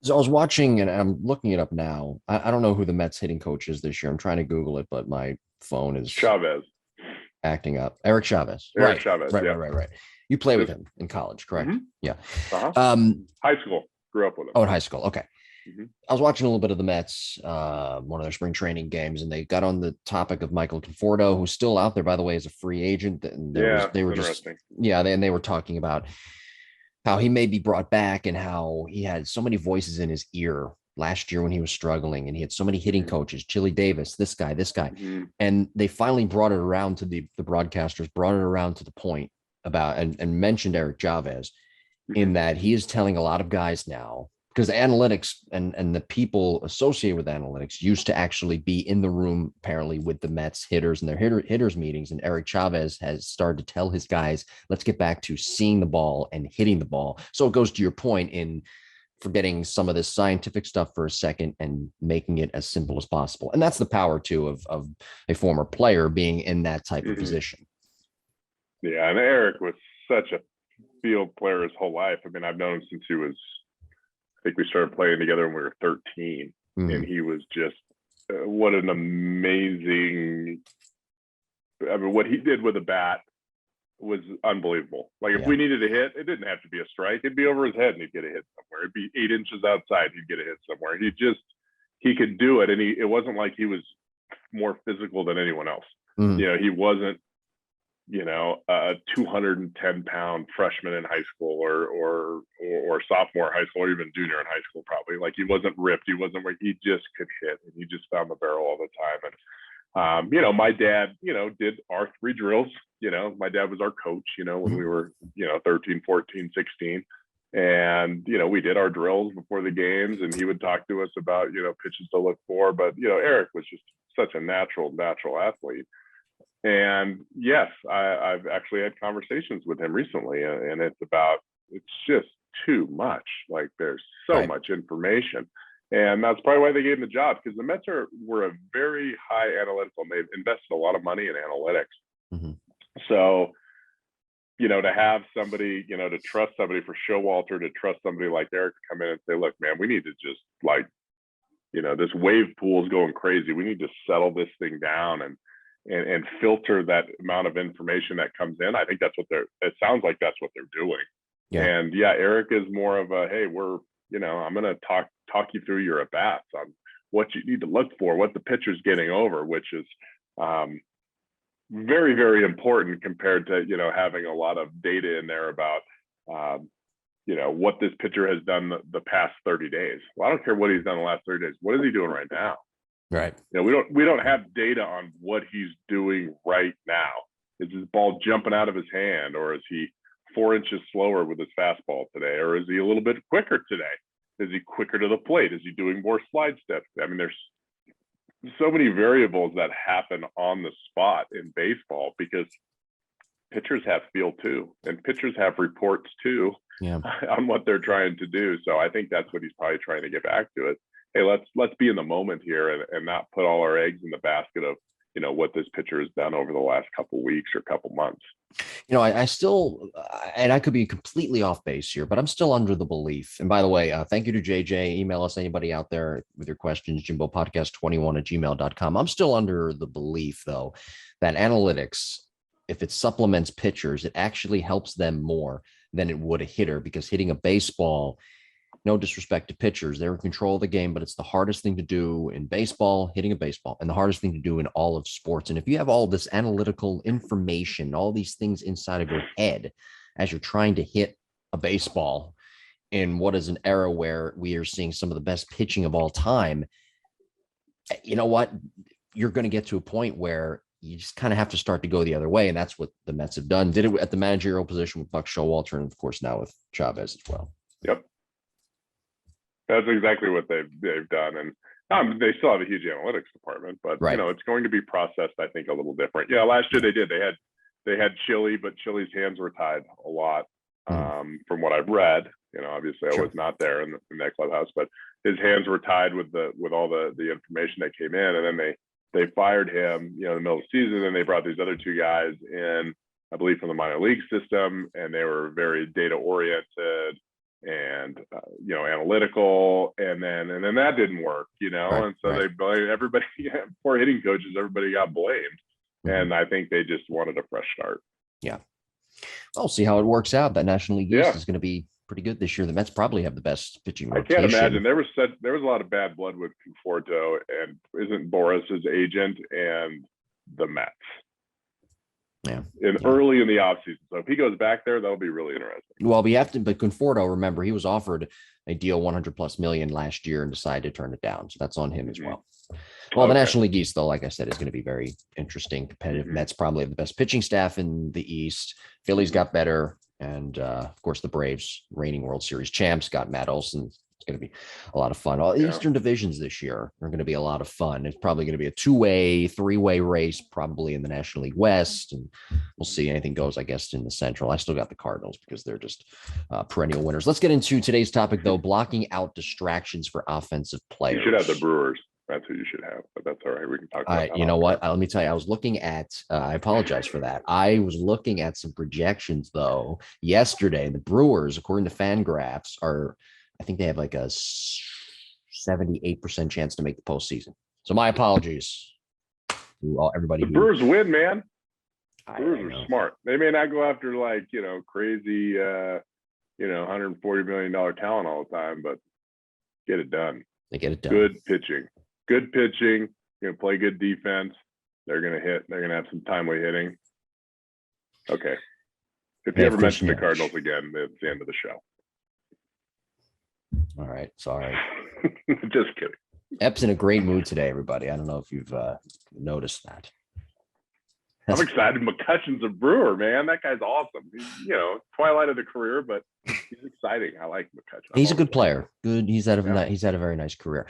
So I was watching, and I'm looking it up now. I don't know who the Mets hitting coach is this year. I'm trying to Google it, but my phone is Chavez, acting up. Eric Chavez. Eric Right, Chavez. right, right, Yeah. right, right. You play with Just him in college, correct? mm-hmm. Yeah. Uh-huh. Um, High school. Grew up with him. oh, in high school. Okay. Mm-hmm. I was watching a little bit of the Mets, one of their spring training games, and they got on the topic of Michael Conforto, who's still out there, by the way, as a free agent. And Yeah, they it's were just, interesting. yeah, they were talking about how he may be brought back and how he had so many voices in his ear last year when he was struggling, and he had so many hitting Mm-hmm. coaches, Chili Davis, this guy, Mm-hmm. and they finally brought it around to the broadcasters, brought it around to the point about and mentioned Eric Chavez Mm-hmm. in that he is telling a lot of guys now, because the analytics and the people associated with analytics used to actually be in the room apparently with the Mets hitters and their hitters meetings. And Eric Chavez has started to tell his guys, let's get back to seeing the ball and hitting the ball. So it goes to your point in forgetting some of this scientific stuff for a second and making it as simple as possible. And that's the power too of a former player being in that type of Mm-hmm. position. Yeah, and Eric was such a field player his whole life. I mean, I've known him since he was, I think we started playing together when we were 13, and he was just what an amazing. I mean, what he did with a bat was unbelievable. Like if we needed a hit, it didn't have to be a strike. It'd be over his head and he'd get a hit somewhere. It'd be 8 inches outside, he'd get a hit somewhere. He could do it, and it wasn't like he was more physical than anyone else. He wasn't a 210-pound freshman in high school or sophomore high school, or even junior in high school, probably. Like he wasn't ripped. He wasn't where he just could hit, and he just found the barrel all the time. And my dad, did our 3 drills. My dad was our coach, when we were, 13, 14, 16. And, we did our drills before the games, and he would talk to us about, pitches to look for. But, Eric was just such a natural athlete. And yes, I've actually had conversations with him recently, and it's just too much. Like there's so much information. And that's probably why they gave him the job, because the Mets were a very high analytical, and they've invested a lot of money in analytics. Mm-hmm. So, to have somebody, to trust somebody for Showalter, to trust somebody like Eric to come in and say, look, man, we need to just this wave pool is going crazy. We need to settle this thing down and filter that amount of information that comes in. I think it sounds like that's what they're doing. Yeah. And yeah, Eric is more of a, hey, I'm going to talk you through your at-bats on what you need to look for, what the pitcher's getting over, which is very, very important compared to, having a lot of data in there about, what this pitcher has done the past 30 days. Well, I don't care what he's done the last 30 days. What is he doing right now? Right. We don't have data on what he's doing right now. Is his ball jumping out of his hand, or is he 4 inches slower with his fastball today, or is he a little bit quicker today? Is he quicker to the plate? Is he doing more slide steps? I mean, there's so many variables that happen on the spot in baseball, because pitchers have feel too, and pitchers have reports too on what they're trying to do. So I think that's what he's probably trying to get back to it. Hey, let's be in the moment here and not put all our eggs in the basket of, what this pitcher has done over the last couple of weeks or couple months. I still, and I could be completely off base here, but I'm still under the belief. And by the way, thank you to JJ. Email us, anybody out there with your questions, jimbopodcast21@gmail.com. I'm still under the belief, though, that analytics, if it supplements pitchers, it actually helps them more than it would a hitter, because hitting a baseball, no disrespect to pitchers, they're in control of the game, but it's the hardest thing to do in baseball, hitting a baseball, and the hardest thing to do in all of sports. And if you have all this analytical information, all these things inside of your head as you're trying to hit a baseball in what is an era where we are seeing some of the best pitching of all time, you know what? You're going to get to a point where you just kind of have to start to go the other way. And that's what the Mets have done. Did it at the managerial position with Buck Showalter, and of course now with Chavez as well. Yep. That's exactly what they've done. And they still have a huge analytics department, but it's going to be processed, I think, a little different. Yeah, last year they had Chili, but Chili's hands were tied a lot, from what I've read. Obviously I was not there in that clubhouse, but his hands were tied with all the information that came in, and then they fired him, in the middle of the season, and they brought these other 2 guys in, I believe, from the minor league system, and they were very data oriented. and analytical, and then that didn't work, and so they blamed everybody. Poor hitting coaches, everybody got blamed, and I think they just wanted a fresh start. Yeah, we'll see how it works out. That National League East is going to be pretty good this year. The Mets probably have the best pitching rotation. I can't imagine. There was a lot of bad blood with Conforto, and isn't Boris his agent, and the Mets. Yeah. Early in the offseason. So if he goes back there, that'll be really interesting. Well, but Conforto, remember, he was offered a deal $100+ million last year and decided to turn it down. So that's on him as well. Well, the National League East, though, like I said, is going to be very interesting, competitive. Mets probably have the best pitching staff in the East. Phillies got better. And of course, the Braves, reigning World Series champs, got Matt Olson. It's going to be a lot of fun. All Eastern divisions this year are going to be a lot of fun. It's probably going to be a 2-way, 3-way race, probably in the National League West. And we'll see. Anything goes, I guess, in the Central. I still got the Cardinals because they're just perennial winners. Let's get into today's topic, though, blocking out distractions for offensive players. You should have the Brewers. That's who you should have, but that's all right. We can talk about that. You know what? Let me tell you, I was looking at, I apologize for that. I was looking at some projections, though, yesterday. The Brewers, according to Fangraphs, I think they have like a 78% chance to make the postseason. So my apologies to everybody. The Brewers win, man. Brewers are smart. They may not go after crazy, $140 million talent all the time, but get it done. They get it done. Good pitching. Going to play good defense. They're going to hit. They're going to have some timely hitting. Okay. If you ever mention the Cardinals again, it's the end of the show. All right. Sorry. Just kidding. Ep's in a great mood today, everybody. I don't know if you've noticed that. I'm excited. McCutcheon's a Brewer, man. That guy's awesome. He's, twilight of the career, but he's exciting. I like McCutcheon. He's a good player. Good. He's had a very nice career.